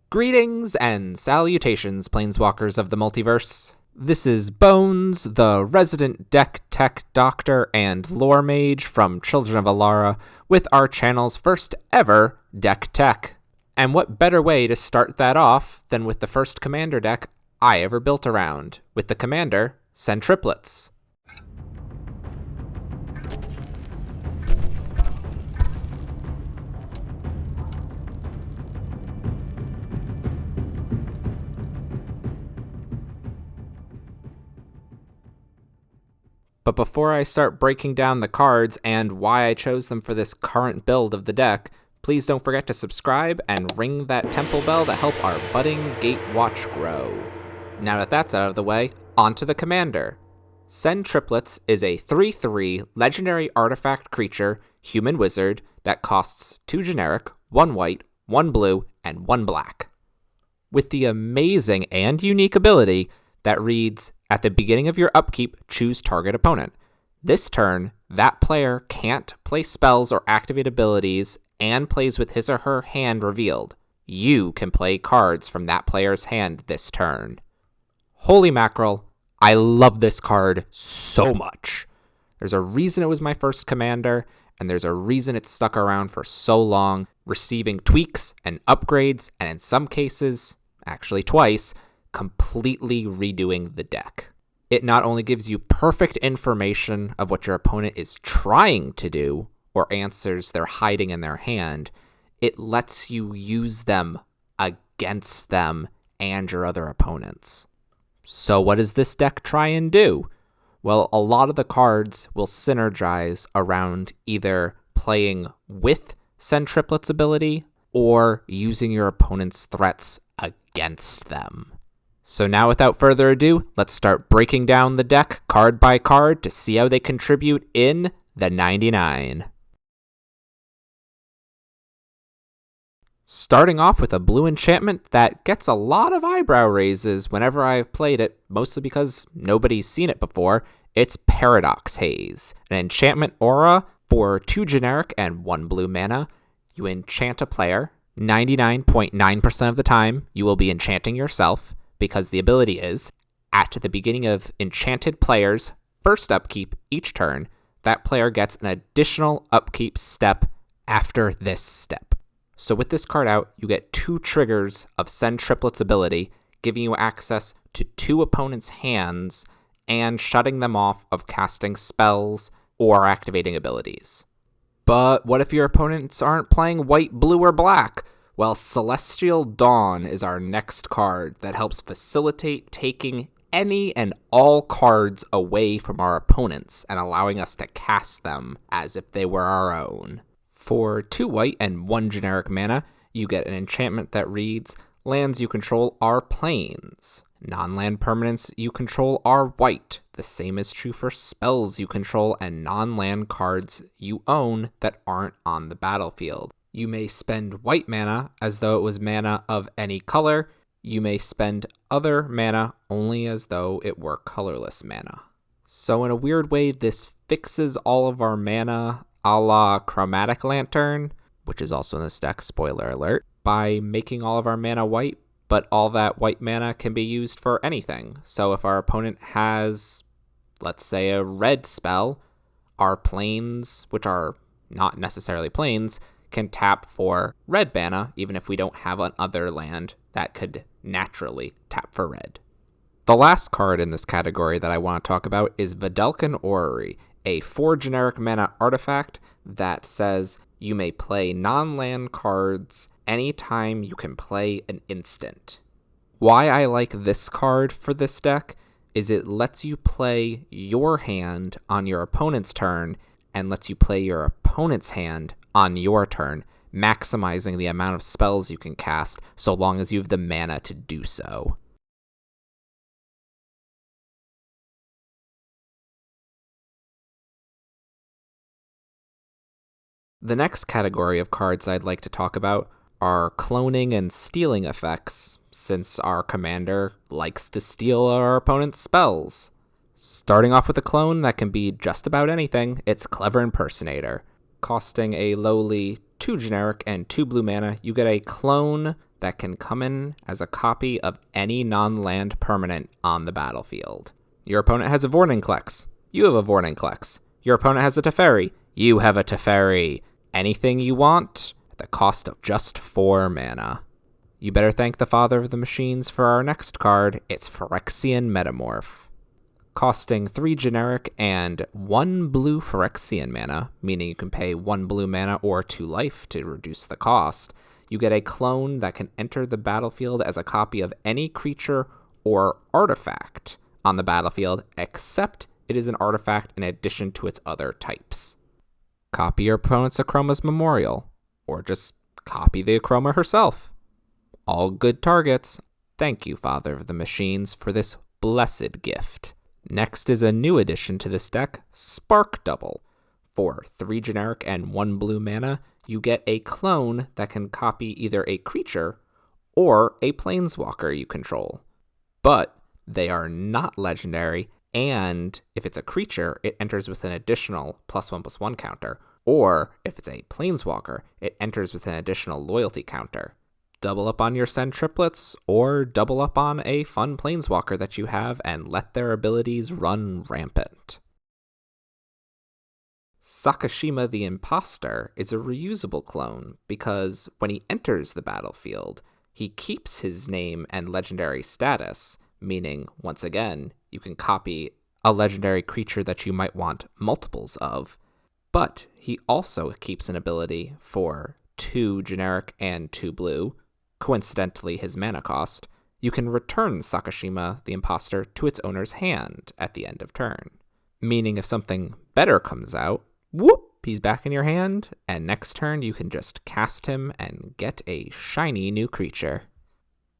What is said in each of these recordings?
Greetings and salutations, planeswalkers of the multiverse. This is Bones, the resident deck tech doctor and lore mage from Children of Alara, with our channel's first ever deck tech. And what better way to start that off than with the first commander deck I ever built around, with the commander, Sen Triplets. But before I start breaking down the cards and why I chose them for this current build of the deck, please don't forget to subscribe and ring that temple bell to help our budding Gatewatch grow. Now that that's out of the way, on to the commander. Sen Triplets is a 3/3 legendary artifact creature, human wizard, that costs 2 generic, 1 white, 1 blue, and 1 black. With the amazing and unique ability that reads, at the beginning of your upkeep, choose target opponent. This turn, that player can't play spells or activate abilities and plays with his or her hand revealed. You can play cards from that player's hand this turn. Holy mackerel, I love this card so much. There's a reason it was my first commander, and there's a reason it's stuck around for so long, receiving tweaks and upgrades, and in some cases, actually twice, completely redoing the deck. It not only gives you perfect information of what your opponent is trying to do, or answers they're hiding in their hand, it lets you use them against them and your other opponents. So what does this deck try and do? Well, a lot of the cards will synergize around either playing with Sen Triplets' ability or using your opponent's threats against them. So now without further ado, let's start breaking down the deck card by card to see how they contribute in the 99. Starting off with a blue enchantment that gets a lot of eyebrow raises whenever I've played it, mostly because nobody's seen it before, it's Paradox Haze, an enchantment aura for 2 generic and 1 blue mana. You enchant a player. 99.9% of the time, you will be enchanting yourself, because the ability is, at the beginning of enchanted player's first upkeep each turn, that player gets an additional upkeep step after this step. So with this card out, you get 2 triggers of Sen Triplets' ability, giving you access to 2 opponents' hands and shutting them off of casting spells or activating abilities. But what if your opponents aren't playing white, blue, or black? Well, Celestial Dawn is our next card that helps facilitate taking any and all cards away from our opponents and allowing us to cast them as if they were our own. For 2 white and 1 generic mana, you get an enchantment that reads, lands you control are planes. Non-land permanents you control are white. The same is true for spells you control and non-land cards you own that aren't on the battlefield. You may spend white mana as though it was mana of any color. You may spend other mana only as though it were colorless mana. So in a weird way, this fixes all of our mana a la Chromatic Lantern, which is also in this deck, spoiler alert, by making all of our mana white, but all that white mana can be used for anything. So if our opponent has, let's say, a red spell, our planes, which are not necessarily planes, can tap for red mana, even if we don't have another land that could naturally tap for red. The last card in this category that I want to talk about is Vedalken Orrery, a 4 generic mana artifact that says you may play non-land cards anytime you can play an instant. Why I like this card for this deck is it lets you play your hand on your opponent's turn and lets you play your opponent's hand on your turn, maximizing the amount of spells you can cast so long as you have the mana to do so. The next category of cards I'd like to talk about are cloning and stealing effects, since our commander likes to steal our opponent's spells. Starting off with a clone that can be just about anything, it's Clever Impersonator. Costing a lowly 2 generic and 2 blue mana, you get a clone that can come in as a copy of any non-land permanent on the battlefield. Your opponent has a Vorninklex. You have a Vorninklex. Your opponent has a Teferi. You have a Teferi. Anything you want at the cost of just 4 mana. You better thank the father of the machines for our next card. It's Phyrexian Metamorph. Costing 3 generic and 1 blue Phyrexian mana, meaning you can pay 1 blue mana or 2 life to reduce the cost. You get a clone that can enter the battlefield as a copy of any creature or artifact on the battlefield, except it is an artifact in addition to its other types. Copy your opponent's Akroma's Memorial, or just copy the Akroma herself. All good targets. Thank you, Father of the Machines, for this blessed gift. Next is a new addition to this deck, Spark Double. For 3 generic and 1 blue mana, you get a clone that can copy either a creature or a planeswalker you control. But they are not legendary, and if it's a creature, it enters with an additional +1/+1 counter, or if it's a planeswalker, it enters with an additional loyalty counter. Double up on your Sen Triplets, or double up on a fun planeswalker that you have and let their abilities run rampant. Sakashima the Imposter is a reusable clone because when he enters the battlefield, he keeps his name and legendary status, meaning, once again, you can copy a legendary creature that you might want multiples of, but he also keeps an ability for 2 generic and 2 blue, coincidentally his mana cost. You can return Sakashima the Imposter to its owner's hand at the end of turn, meaning if something better comes out, whoop, he's back in your hand, and next turn you can just cast him and get a shiny new creature.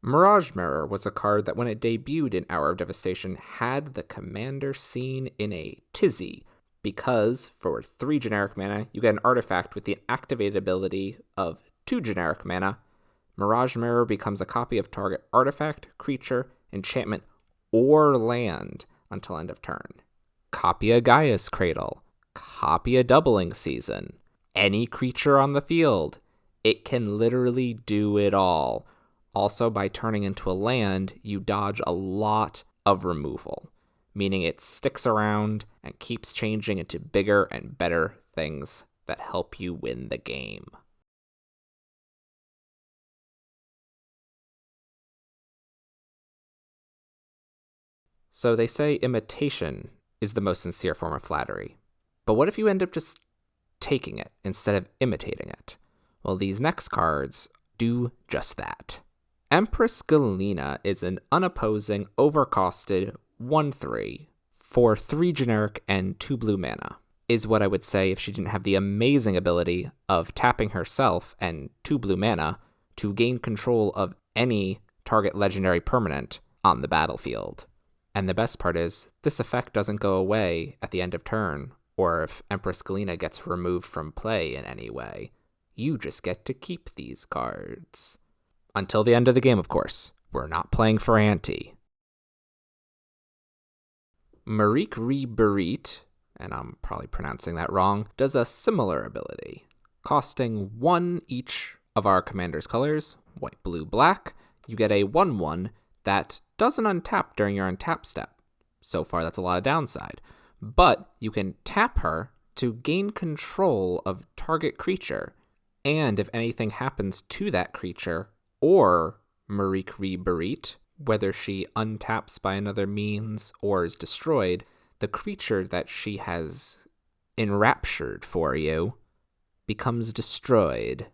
Mirage Mirror was a card that when it debuted in Hour of Devastation had the commander seen in a tizzy, because for 3 generic mana, you get an artifact with the activated ability of 2 generic mana. Mirage Mirror becomes a copy of target artifact, creature, enchantment, or land until end of turn. Copy a Gaia's Cradle. Copy a Doubling Season. Any creature on the field. It can literally do it all. Also, by turning into a land, you dodge a lot of removal, meaning it sticks around and keeps changing into bigger and better things that help you win the game. So they say imitation is the most sincere form of flattery. But what if you end up just taking it instead of imitating it? Well, these next cards do just that. Empress Galena is an unopposing, overcosted 1/3 for 3 generic and 2 blue mana, is what I would say if she didn't have the amazing ability of tapping herself and 2 blue mana to gain control of any target legendary permanent on the battlefield. And the best part is, this effect doesn't go away at the end of turn, or if Empress Galena gets removed from play in any way. You just get to keep these cards. Until the end of the game, of course. We're not playing for ante. Marik Berit, and I'm probably pronouncing that wrong, does a similar ability. Costing 1 each of our commander's colors, white, blue, black, you get a 1/1 that doesn't untap during your untap step. So far, that's a lot of downside. But you can tap her to gain control of target creature, and if anything happens to that creature, or Marik Berit, whether she untaps by another means or is destroyed, the creature that she has enraptured for you becomes destroyed.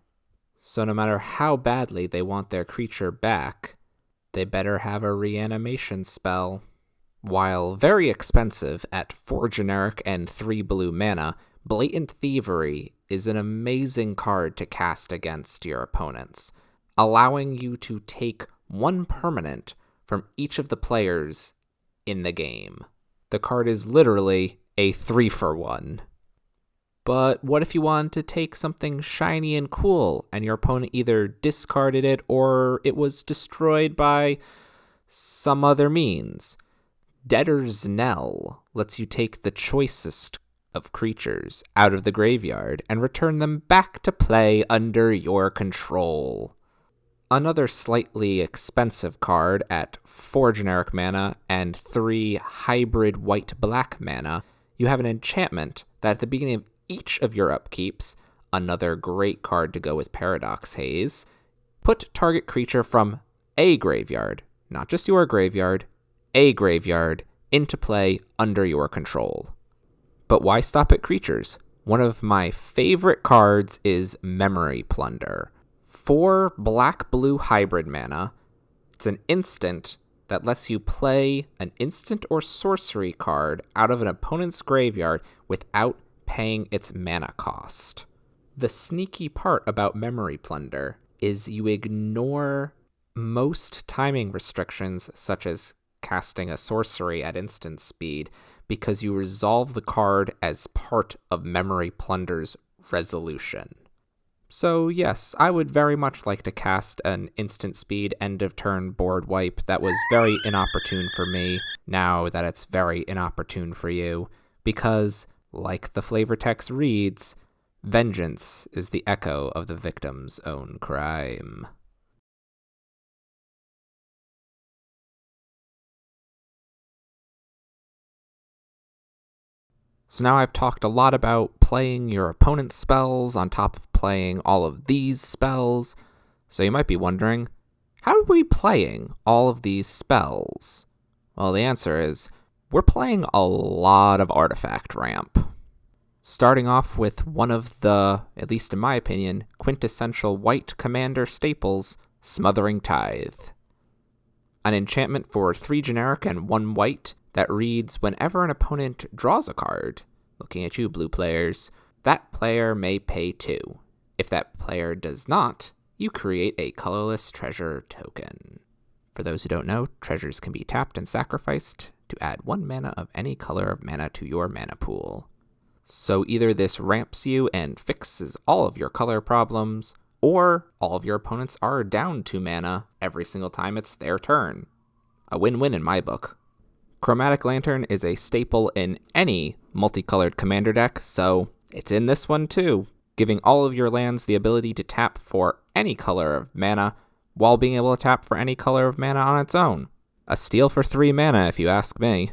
So no matter how badly they want their creature back, they better have a reanimation spell. While very expensive at 4 generic and 3 blue mana, Blatant Thievery is an amazing card to cast against your opponents, allowing you to take 1 permanent from each of the players in the game. The card is literally a 3-for-1. But what if you wanted to take something shiny and cool, and your opponent either discarded it or it was destroyed by some other means? Debtor's Knell lets you take the choicest of creatures out of the graveyard and return them back to play under your control. Another slightly expensive card at 4 generic mana and 3 hybrid white-black mana, you have an enchantment that at the beginning of each of your upkeeps, another great card to go with Paradox Haze, put target creature from a graveyard, not just your graveyard, a graveyard, into play under your control. But why stop at creatures? One of my favorite cards is Memory Plunder. 4 black-blue hybrid mana. It's an instant that lets you play an instant or sorcery card out of an opponent's graveyard without paying its mana cost. The sneaky part about Memory Plunder is you ignore most timing restrictions, such as casting a sorcery at instant speed, because you resolve the card as part of Memory Plunder's resolution. So yes, I would very much like to cast an instant speed end of turn board wipe that was very inopportune for me, now that it's very inopportune for you, because, like the flavor text reads, vengeance is the echo of the victim's own crime. So now I've talked a lot about playing your opponent's spells on top of playing all of these spells. So you might be wondering, how are we playing all of these spells? Well, the answer is, we're playing a lot of artifact ramp. Starting off with one of the, at least in my opinion, quintessential white commander staples, Smothering Tithe. An enchantment for 3 generic and 1 white that reads, whenever an opponent draws a card, looking at you blue players, that player may pay 2. If that player does not, you create a colorless treasure token. For those who don't know, treasures can be tapped and sacrificed to add 1 mana of any color of mana to your mana pool. So either this ramps you and fixes all of your color problems, or all of your opponents are down 2 mana every single time it's their turn. A win-win in my book. Chromatic Lantern is a staple in any multicolored commander deck, so it's in this one too, giving all of your lands the ability to tap for any color of mana, while being able to tap for any color of mana on its own. A steal for 3 mana, if you ask me.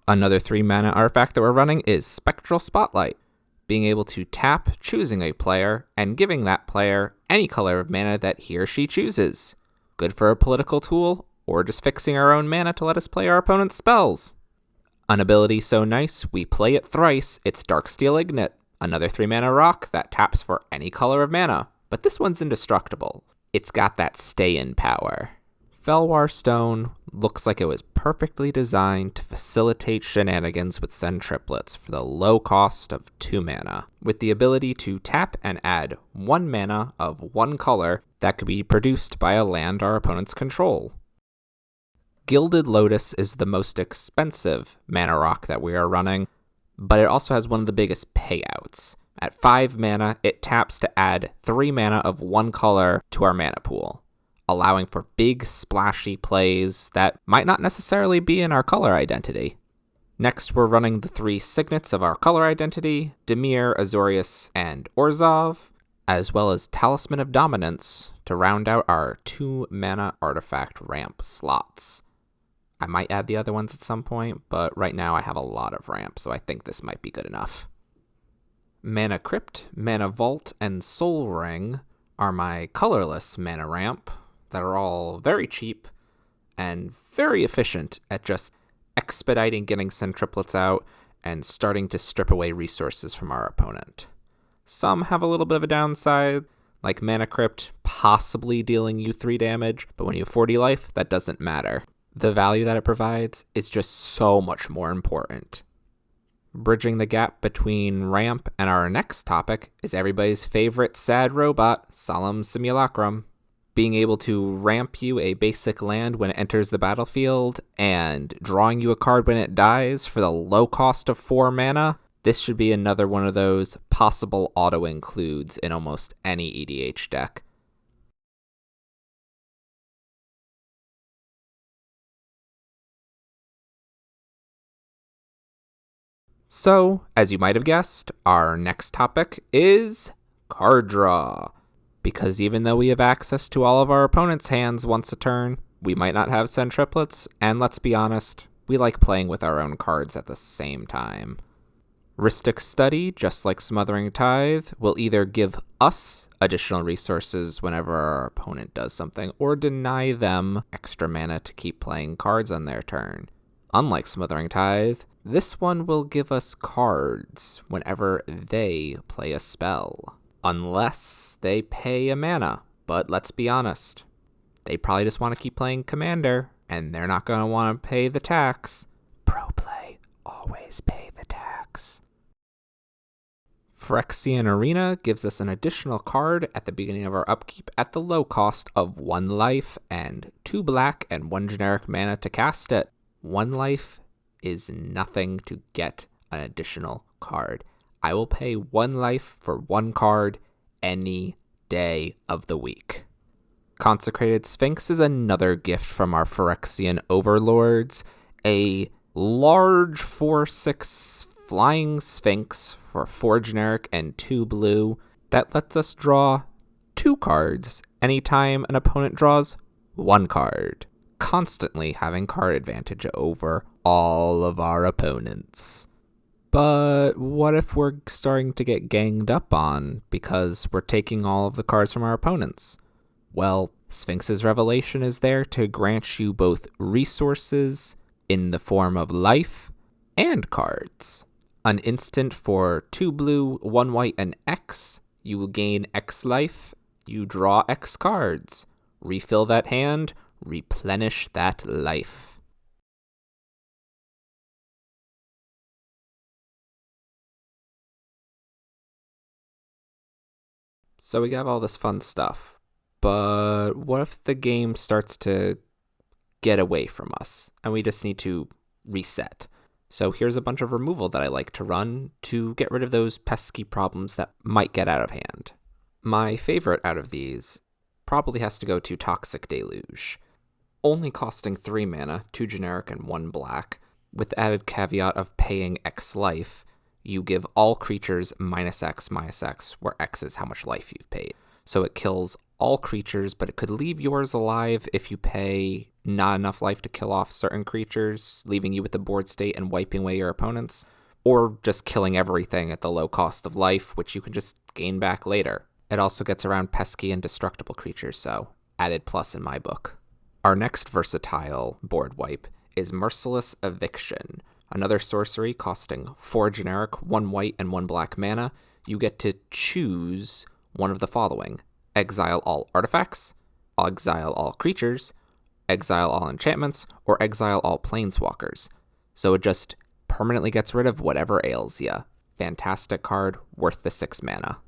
Another 3 mana artifact that we're running is Spectral Spotlight, being able to tap, choosing a player, and giving that player any color of mana that he or she chooses. Good for a political tool, or just fixing our own mana to let us play our opponent's spells. An ability so nice, we play it thrice, it's Darksteel Ignite, another 3 mana rock that taps for any color of mana, but this one's indestructible. It's got that stay-in power. Felwar Stone looks like it was perfectly designed to facilitate shenanigans with Sen Triplets for the low cost of 2 mana, with the ability to tap and add 1 mana of 1 color that could be produced by a land our opponents control. Gilded Lotus is the most expensive mana rock that we are running, but it also has one of the biggest payouts. At 5 mana, it taps to add 3 mana of 1 color to our mana pool, allowing for big splashy plays that might not necessarily be in our color identity. Next, we're running the 3 signets of our color identity, Dimir, Azorius, and Orzhov, as well as Talisman of Dominance to round out our 2 mana artifact ramp slots. I might add the other ones at some point, but right now I have a lot of ramp, so I think this might be good enough. Mana Crypt, Mana Vault, and Soul Ring are my colorless mana ramp that are all very cheap and very efficient at just expediting getting Sen Triplets out and starting to strip away resources from our opponent. Some have a little bit of a downside, like Mana Crypt possibly dealing you 3 damage, but when you have 40 life, that doesn't matter. The value that it provides is just so much more important. Bridging the gap between ramp and our next topic is everybody's favorite sad robot, Solemn Simulacrum. Being able to ramp you a basic land when it enters the battlefield and drawing you a card when it dies for the low cost of 4 mana, this should be another one of those possible auto-includes in almost any EDH deck. So, as you might have guessed, our next topic is card draw. because even though we have access to all of our opponent's hands once a turn, we might not have Sen Triplets, and let's be honest, we like playing with our own cards at the same time. Rhystic Study, just like Smothering Tithe, will either give us additional resources whenever our opponent does something, or deny them extra mana to keep playing cards on their turn. Unlike Smothering Tithe, this one will give us cards whenever they play a spell, unless they pay a mana. But let's be honest, they probably just want to keep playing Commander, and they're not going to want to pay the tax. Pro play, always pay the tax. Phyrexian Arena gives us an additional card at the beginning of our upkeep at the low cost of 1 life and 2 black and 1 generic mana to cast it. 1 life is nothing to get an additional card. I will pay 1 life for 1 card any day of the week. Consecrated Sphinx is another gift from our Phyrexian overlords. A large 4/6 flying Sphinx for 4 generic and 2 blue that lets us draw 2 cards anytime an opponent draws 1 card, constantly having card advantage over all of our opponents. But what if we're starting to get ganged up on because we're taking all of the cards from our opponents? Well, Sphinx's Revelation is there to grant you both resources in the form of life and cards. An instant for 2 blue, 1 white, and X. You will gain X life. You draw X cards. Refill that hand. Replenish that life. So we have all this fun stuff. But what if the game starts to get away from us and we just need to reset? So here's a bunch of removal that I like to run to get rid of those pesky problems that might get out of hand. My favorite out of these probably has to go to Toxic Deluge. Only costing 3 mana, 2 generic and 1 black, with the added caveat of paying X life, you give all creatures -X, where X is how much life you've paid. So it kills all creatures, but it could leave yours alive if you pay not enough life to kill off certain creatures, leaving you with the board state and wiping away your opponents, or just killing everything at the low cost of life, which you can just gain back later. It also gets around pesky and destructible creatures, so added plus in my book. Our next versatile board wipe is Merciless Eviction, another sorcery costing 4 generic, 1 white, and 1 black mana. You get to choose one of the following: exile all artifacts, exile all creatures, exile all enchantments, or exile all planeswalkers. So it just permanently gets rid of whatever ails ya. Fantastic card, worth the 6 mana.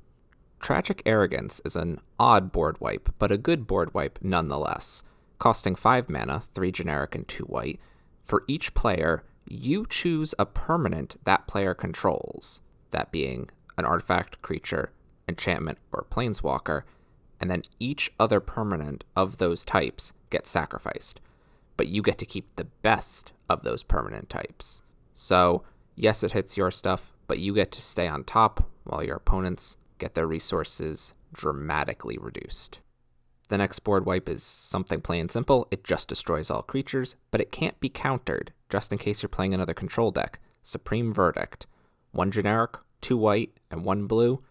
Tragic Arrogance is an odd board wipe, but a good board wipe nonetheless. Costing 5 mana, 3 generic and 2 white. For each player, you choose a permanent that player controls, that being an artifact, creature, enchantment, or planeswalker, and then each other permanent of those types gets sacrificed. But you get to keep the best of those permanent types. So, yes, it hits your stuff, but you get to stay on top while your opponents get their resources dramatically reduced. The next board wipe is something plain and simple. It just destroys all creatures, but it can't be countered, just in case you're playing another control deck. Supreme Verdict. 1 generic, 2 white, and 1 blue.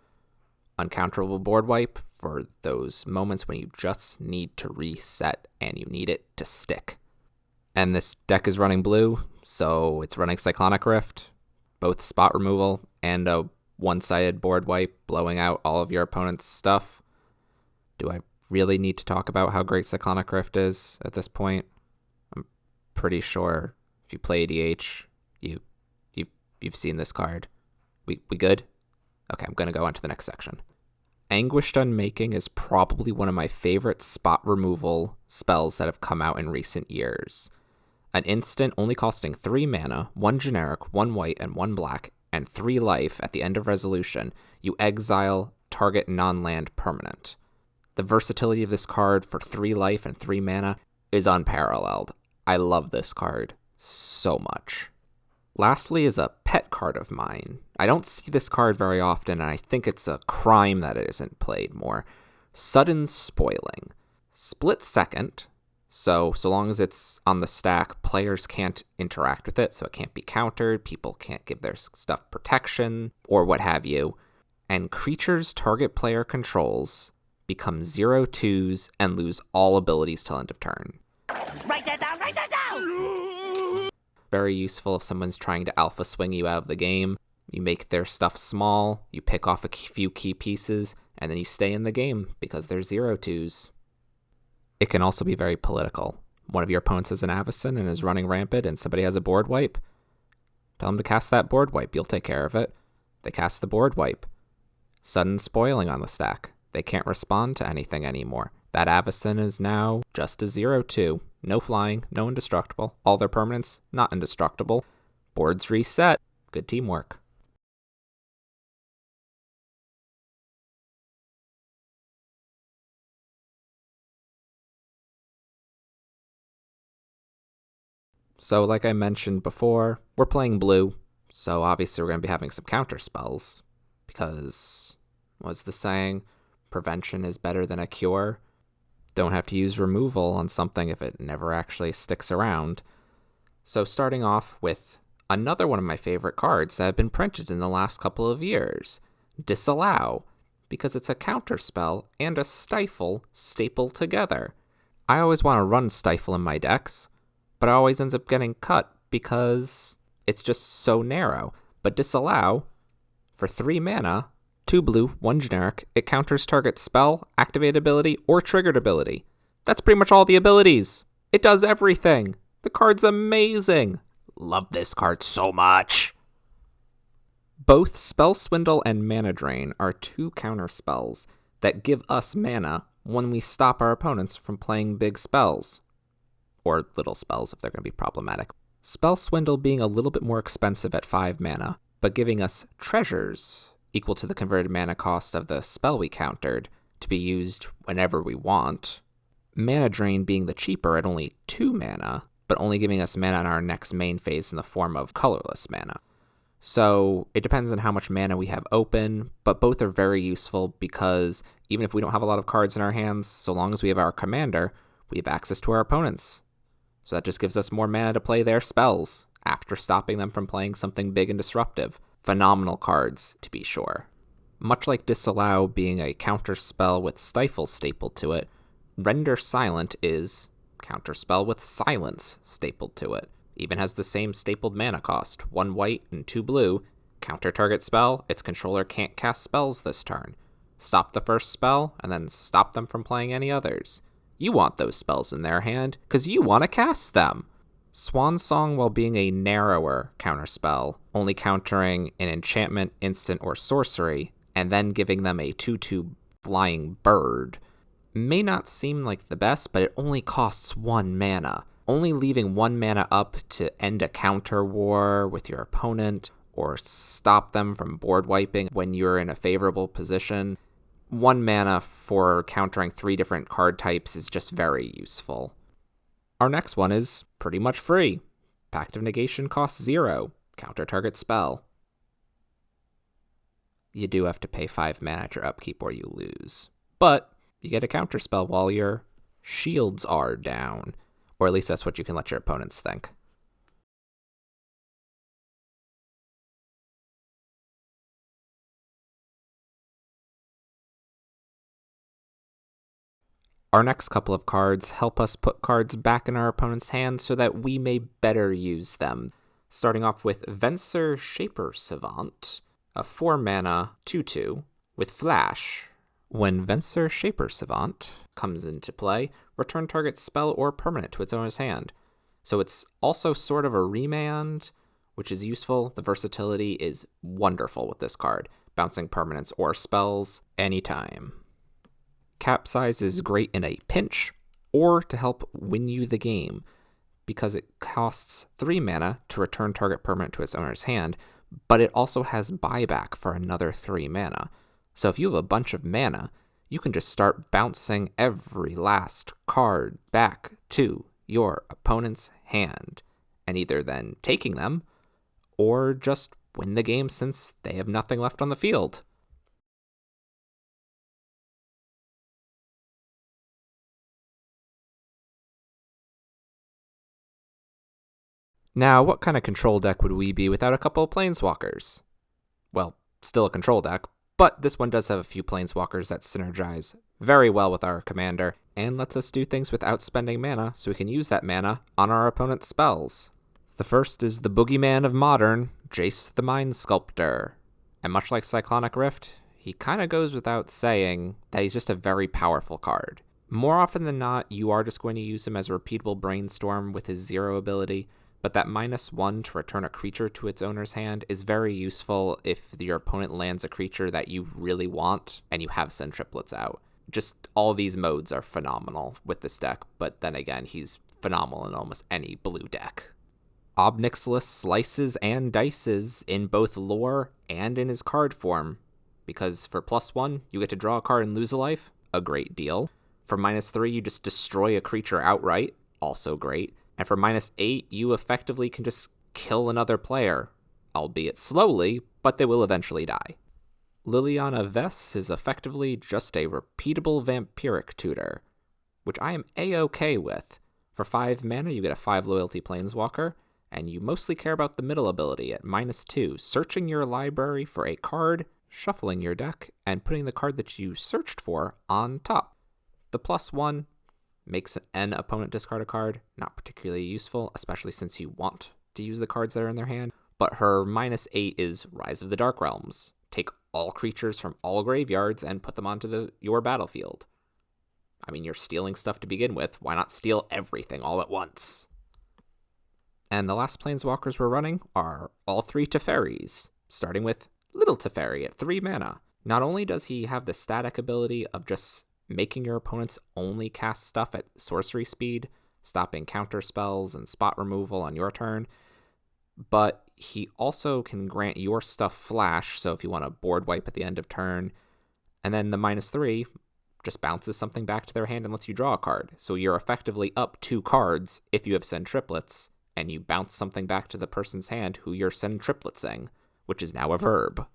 Uncounterable board wipe for those moments when you just need to reset and you need it to stick. And this deck is running blue, so it's running Cyclonic Rift, both spot removal and a one-sided board wipe, blowing out all of your opponent's stuff. Do I really need to talk about how great Cyclonic Rift is at this point? I'm pretty sure if you play ADH, you've seen this card. We good? Okay, I'm gonna go on to the next section. Anguished Unmaking is probably one of my favorite spot removal spells that have come out in recent years. An instant only costing 3 mana, 1 generic, 1 white, and 1 black, and 3 life at the end of resolution. You exile target non-land permanent. The versatility of this card for 3 life and 3 mana is unparalleled. I love this card so much. Lastly is a pet card of mine. I don't see this card very often, and I think it's a crime that it isn't played more. Sudden Spoiling. Split second. So long as it's on the stack, players can't interact with it, so it can't be countered, people can't give their stuff protection, or what have you. And creatures target player controls become 0/2s and lose all abilities till end of turn. Write that down, write that down! Very useful if someone's trying to alpha swing you out of the game. You make their stuff small, you pick off a few key pieces, and then you stay in the game because they're 0/2s. It can also be very political. One of your opponents has an Avacyn and is running rampant, and somebody has a board wipe. Tell them to cast that board wipe. You'll take care of it. They cast the board wipe. Sudden Spoiling on the stack. They can't respond to anything anymore. That Avacyn is now just a 0/2. No flying, no indestructible. All their permanents, not indestructible. Boards reset. Good teamwork. So like I mentioned before, we're playing blue, so obviously we're going to be having some counter spells, because, what's the saying? Prevention is better than a cure. Don't have to use removal on something if it never actually sticks around. So starting off with another one of my favorite cards that have been printed in the last couple of years, Disallow, because it's a counter spell and a Stifle stapled together. I always want to run Stifle in my decks, but it always ends up getting cut because it's just so narrow. But Disallow, for 3 mana, 2 blue, 1 generic, it counters target spell, activated ability, or triggered ability. That's pretty much all the abilities. It does everything. The card's amazing. Love this card so much. Both Spell Swindle and Mana Drain are 2 counter spells that give us mana when we stop our opponents from playing big spells. Or little spells if they're going to be problematic. Spell Swindle being a little bit more expensive at 5 mana, but giving us treasures equal to the converted mana cost of the spell we countered to be used whenever we want. Mana Drain being the cheaper at only 2 mana, but only giving us mana in our next main phase in the form of colorless mana. So it depends on how much mana we have open, but both are very useful because even if we don't have a lot of cards in our hands, so long as we have our commander, we have access to our opponents. So that just gives us more mana to play their spells after stopping them from playing something big and disruptive. Phenomenal cards, to be sure. Much like Disallow being a counter spell with Stifle stapled to it, Render Silent is counter spell with Silence stapled to it. Even has the same stapled mana cost, 1 white and 2 blue. Counter target spell, its controller can't cast spells this turn. Stop the first spell, and then stop them from playing any others. You want those spells in their hand, because you want to cast them. Swan Song, while being a narrower counterspell, only countering an enchantment, instant, or sorcery, and then giving them a 2/2 flying bird, may not seem like the best, but it only costs 1 mana. Only leaving 1 mana up to end a counter war with your opponent, or stop them from board wiping when you're in a favorable position. 1 mana for countering 3 different card types is just very useful. Our next one is pretty much free. Pact of Negation costs 0. Counter target spell. You do have to pay 5 mana at your upkeep or you lose. But you get a counter spell while your shields are down. Or at least that's what you can let your opponents think. Our next couple of cards help us put cards back in our opponent's hands so that we may better use them. Starting off with Vencer Shaper Savant, a 4 mana 2/2 with Flash. When Vencer Shaper Savant comes into play, return target spell or permanent to its owner's hand. So it's also sort of a remand, which is useful. The versatility is wonderful with this card, bouncing permanents or spells anytime. Capsize is great in a pinch or to help win you the game because it costs 3 mana to return target permanent to its owner's hand, but it also has buyback for another 3 mana. So if you have a bunch of mana, you can just start bouncing every last card back to your opponent's hand and either then taking them or just win the game since they have nothing left on the field. Now, what kind of control deck would we be without a couple of planeswalkers? Well, still a control deck, but this one does have a few planeswalkers that synergize very well with our commander, and lets us do things without spending mana, so we can use that mana on our opponent's spells. The first is the boogeyman of Modern, Jace the Mind Sculptor. And much like Cyclonic Rift, he kind of goes without saying that he's just a very powerful card. More often than not, you are just going to use him as a repeatable brainstorm with his 0 ability, but that -1 to return a creature to its owner's hand is very useful if your opponent lands a creature that you really want and you have Sen Triplets out. Just all these modes are phenomenal with this deck, but then again, he's phenomenal in almost any blue deck. Ob Nixilis slices and dices in both lore and in his card form, because for +1, you get to draw a card and lose a life, a great deal. For -3, you just destroy a creature outright, also great. And for -8, you effectively can just kill another player, albeit slowly, but they will eventually die. Liliana Vess is effectively just a repeatable vampiric tutor, which I am a-okay with. For 5 mana, you get a 5 loyalty planeswalker, and you mostly care about the middle ability at -2, searching your library for a card, shuffling your deck, and putting the card that you searched for on top. The +1 makes an opponent discard a card, not particularly useful, especially since you want to use the cards that are in their hand, but her -8 is Rise of the Dark Realms. Take all creatures from all graveyards and put them onto your battlefield. I mean, you're stealing stuff to begin with, why not steal everything all at once? And the last planeswalkers we're running are all 3 Teferis, starting with Little Teferi at 3 mana. Not only does he have the static ability of just making your opponents only cast stuff at sorcery speed, stopping counter spells and spot removal on your turn, but he also can grant your stuff flash, so if you want a board wipe at the end of turn, and then the -3 just bounces something back to their hand and lets you draw a card, so you're effectively up 2 cards if you have Sen Triplets, and you bounce something back to the person's hand who you're Sen Tripletsing, which is now a verb.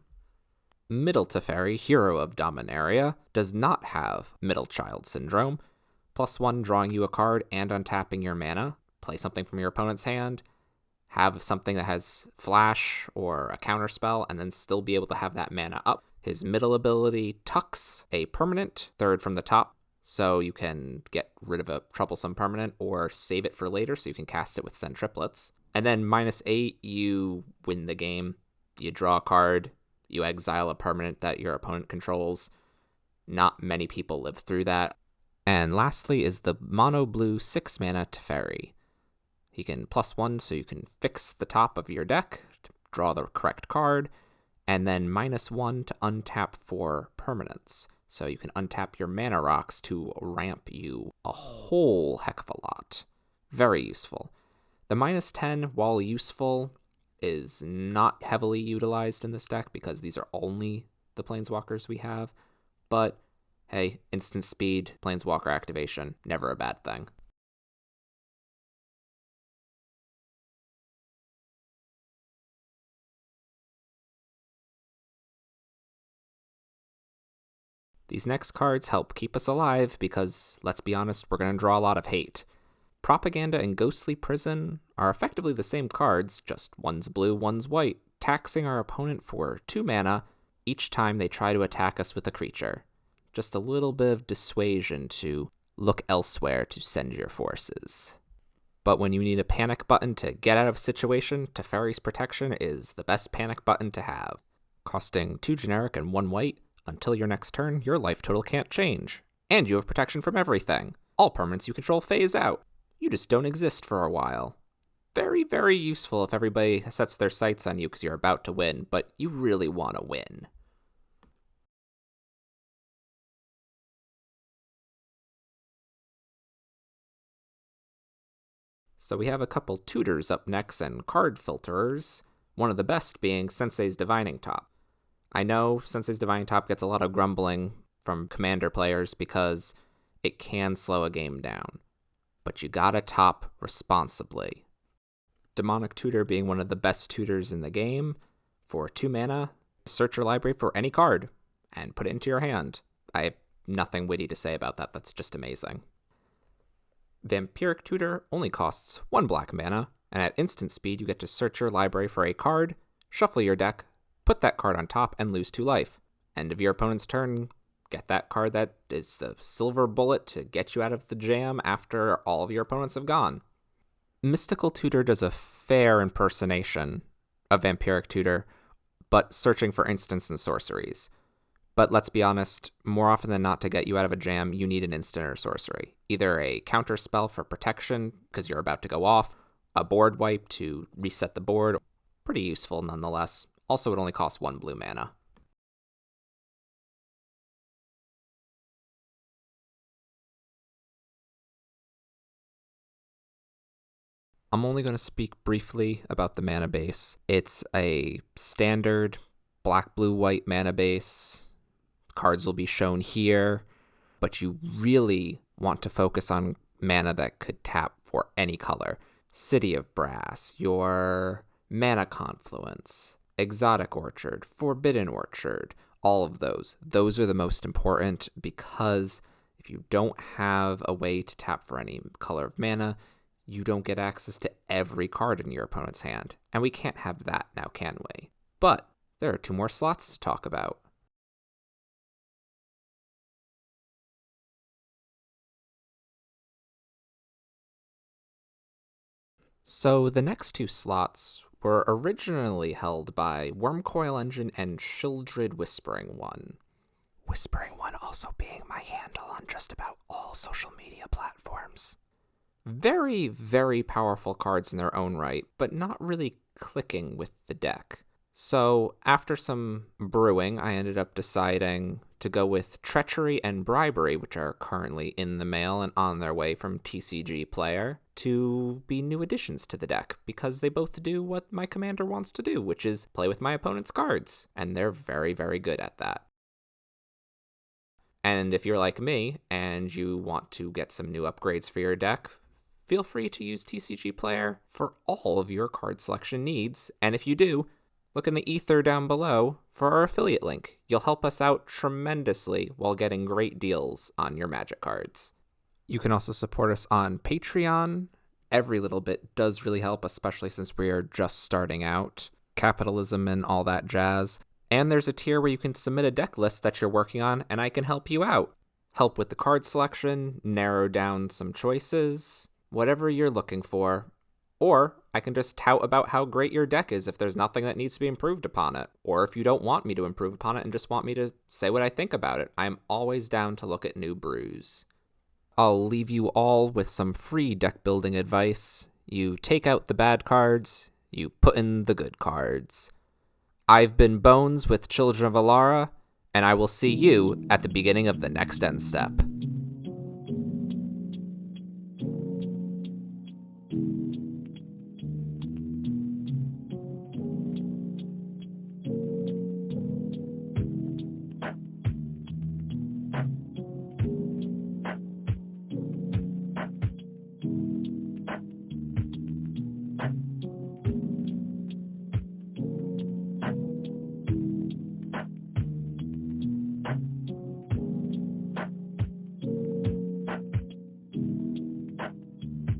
Middle Teferi, Hero of Dominaria, does not have Middle Child Syndrome. +1 drawing you a card and untapping your mana, play something from your opponent's hand, have something that has flash or a counterspell, and then still be able to have that mana up. His middle ability tucks a permanent, 3rd from the top, so you can get rid of a troublesome permanent or save it for later so you can cast it with Sen Triplets. And then -8, you win the game. You draw a card, you exile a permanent that your opponent controls. Not many people live through that. And lastly is the mono blue 6 mana Teferi. He can +1 so you can fix the top of your deck, to draw the correct card, and then -1 to untap for permanents. So you can untap your mana rocks to ramp you a whole heck of a lot. Very useful. The -10, while useful, is not heavily utilized in this deck because these are only the planeswalkers we have, but hey, instant speed, planeswalker activation, never a bad thing. These next cards help keep us alive because, let's be honest, we're going to draw a lot of hate. Propaganda and Ghostly Prison are effectively the same cards, just one's blue, one's white, taxing our opponent for 2 mana each time they try to attack us with a creature. Just a little bit of dissuasion to look elsewhere to send your forces. But when you need a panic button to get out of a situation, Teferi's Protection is the best panic button to have. Costing 2 generic and 1 white, until your next turn, your life total can't change. And you have protection from everything. All permanents you control phase out. You just don't exist for a while. Very, very useful if everybody sets their sights on you because you're about to win, but you really want to win. So we have a couple tutors up next and card filterers, one of the best being Sensei's Divining Top. I know Sensei's Divining Top gets a lot of grumbling from Commander players because it can slow a game down, but you gotta top responsibly. Demonic Tutor being one of the best tutors in the game, for 2 mana, search your library for any card and put it into your hand. I have nothing witty to say about that, that's just amazing. Vampiric Tutor only costs 1 black mana, And at instant speed, you get to search your library for a card, shuffle your deck, put that card on top, and lose 2 life. End of your opponent's turn, get that card that is the silver bullet to get you out of the jam after all of your opponents have gone. Mystical Tutor does a fair impersonation of Vampiric Tutor, but searching for instants and sorceries. But let's be honest, more often than not, to get you out of a jam, you need an instant or sorcery. Either a counter spell for protection, because you're about to go off, a board wipe to reset the board. Pretty useful nonetheless. Also, it only costs 1 blue mana. I'm only going to speak briefly about the mana base. It's a standard black-blue-white mana base. Cards will be shown here, but you really want to focus on mana that could tap for any color. City of Brass, your Mana Confluence, Exotic Orchard, Forbidden Orchard, all of those. Those are the most important because if you don't have a way to tap for any color of mana, you don't get access to every card in your opponent's hand. And we can't have that now, can we? But there are 2 more slots to talk about. So the next 2 slots were originally held by Wormcoil Engine and Shieldred Whispering One. Whispering One also being my handle on just about all social media platforms. Very, very powerful cards in their own right, but not really clicking with the deck. So after some brewing, I ended up deciding to go with Treachery and Bribery, which are currently in the mail and on their way from TCG Player, to be new additions to the deck, because they both do what my commander wants to do, which is play with my opponent's cards, and they're very, very good at that. And if you're like me, and you want to get some new upgrades for your deck, feel free to use TCG Player for all of your card selection needs, and if you do, look in the ether down below for our affiliate link. You'll help us out tremendously while getting great deals on your Magic cards. You can also support us on Patreon. Every little bit does really help, especially since we are just starting out. Capitalism and all that jazz. And there's a tier where you can submit a deck list that you're working on, and I can help you out. Help with the card selection, narrow down some choices, whatever you're looking for. Or I can just tout about how great your deck is if there's nothing that needs to be improved upon it. Or if you don't want me to improve upon it and just want me to say what I think about it, I'm always down to look at new brews. I'll leave you all with some free deck building advice. You take out the bad cards, you put in the good cards. I've been Bones with Children of Alara, and I will see you at the beginning of the next end step.